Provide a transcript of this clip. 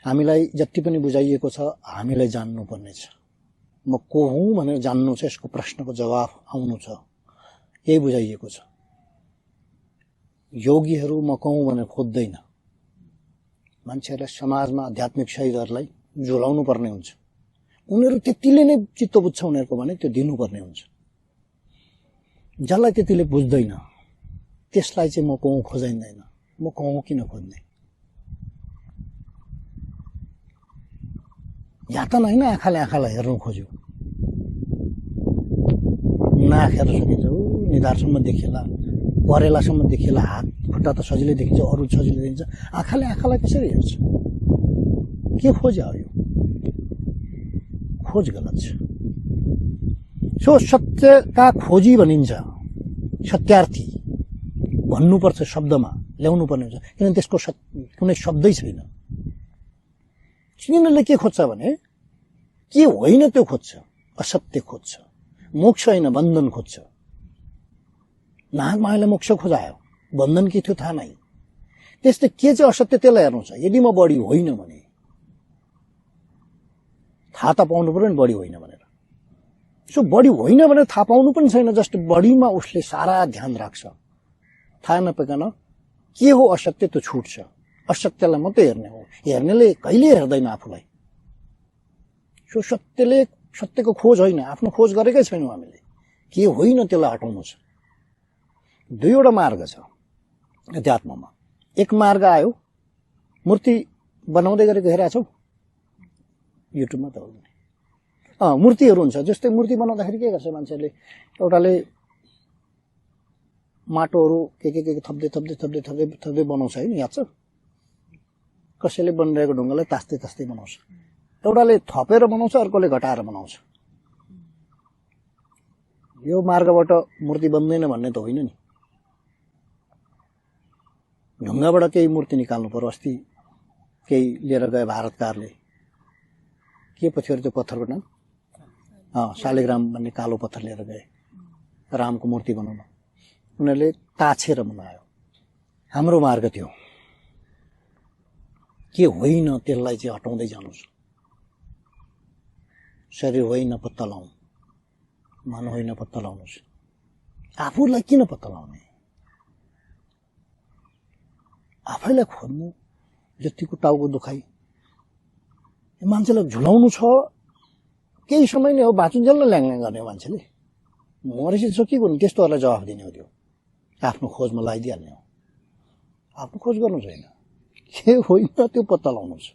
हामीलाई जति पनि बुझाइएको छ हामीलाई जान्नुपर्ने छ। म को हुँ भनेर जान्नु छ, यसको प्रश्नको जवाफ आउनु छ, यही बुझाइएको छ। योगीहरू म को हुँ भनेर खोज्दैन। मान्छेहरूलाई समाजमा आध्यात्मिक शहीदहरूलाई झुलाउनु पर्ने हुन्छ। उनीहरू त्यतिले नै चित्त बुझ्छ उनीहरूको भने त्यो दिनुपर्ने हुन्छ। जसलाई त्यतिले बुझ्दैन त्यसलाई चाहिँ म को हुँ खोजाइँदैन। म को हुँ किन खोज्ने? यातन होइन आँखाले आँखालाई हेर्नु खोज्यो, नाक हेर्न सकिन्छ, निधारसम्म देखिएला, परेलासम्म देखिएला, हात खुट्टा त सजिलै देखिन्छ, अरू सजिलै देखिन्छ, आँखाले आँखालाई कसरी हेर्छ? के खोज आयो? खोज गलत छ। सो सत्यका खोजी भनिन्छ, सत्यार्थी भन्नुपर्छ, शब्दमा ल्याउनु पर्ने हुन्छ, किनभने त्यसको कुनै शब्दै छैन। यिनीहरूले के खोज्छ भने के होइन त्यो खोज्छ, असत्य खोज्छ, मोक्ष होइन बन्धन खोज्छ। नागमायाले मोक्ष खोजायो, बन्धन के थियो थाहा नै। त्यस्तै के चाहिँ असत्य त्यसलाई हेर्नु छ। यदि म बढी होइन भने थाहा त पाउनु पर्यो नि बढी होइन भनेर। सो बढी होइन भनेर थाहा पाउनु पनि छैन, जस्ट बढीमा उसले सारा ध्यान राख्छ। थाहा नपाइकन के हो असत्य त्यो छुट्छ। असत्यलाई मात्रै हेर्ने हो, हेर्नेले कहिले हेर्दैन आफूलाई। सो सत्यको खोज होइन, आफ्नो खोज गरेकै छैनौँ हामीले। के होइन त्यसलाई हटाउनु छ। दुईवटा मार्ग छ अध्यात्ममा। एक मार्ग आयो, मूर्ति बनाउँदै गरेको हेरेका छौ युट्युबमा त हो। मूर्तिहरू हुन्छ, जस्तै मूर्ति बनाउँदाखेरि के गर्छ मान्छेहरूले, एउटाले माटोहरू के थप्दै थप्दै थप्दै थप्दै थप्दै बनाउँछ है, याद छ? कसैले बनिरहेको ढुङ्गालाई तास्दै तास्दै बनाउँछ। एउटाले थपेर बनाउँछ, अर्कोले घटाएर बनाउँछ। यो मार्गबाट मूर्ति बन्दैन भन्ने त होइन नि। ढुङ्गाबाट केही मूर्ति निकाल्नु पर्यो। अस्ति केही लिएर गए भारतकारले, के पो थियो त्यो पत्थरको नाम? शालिग्राम भन्ने कालो पत्थर लिएर गए रामको मूर्ति बनाउन। उनीहरूले ताछेर बनायो। हाम्रो मार्ग थियो के होइन त्यसलाई चाहिँ हटाउँदै जानुहोस्। शरीर होइन पत्ता लाउनु, मन होइन पत्ता लाउनुहोस्। आफूलाई किन पत्ता लाउने? आफैलाई खोज्नु। जतिको टाउको दुखाइ मान्छेलाई झुलाउनु छ, केही समय नै हो, बाँचुन्जेल नै ल्याङल्याङ गर्ने मान्छेले। मरेपछि छ के गर्नु? त्यस्तोहरूलाई जवाफ दिने हो। त्यो आफ्नो खोजमा लगाइदिइहाल्ने हो। आफ्नो खोज गर्नु छैन, के होइन त्यो पत्ता लाउनु छ।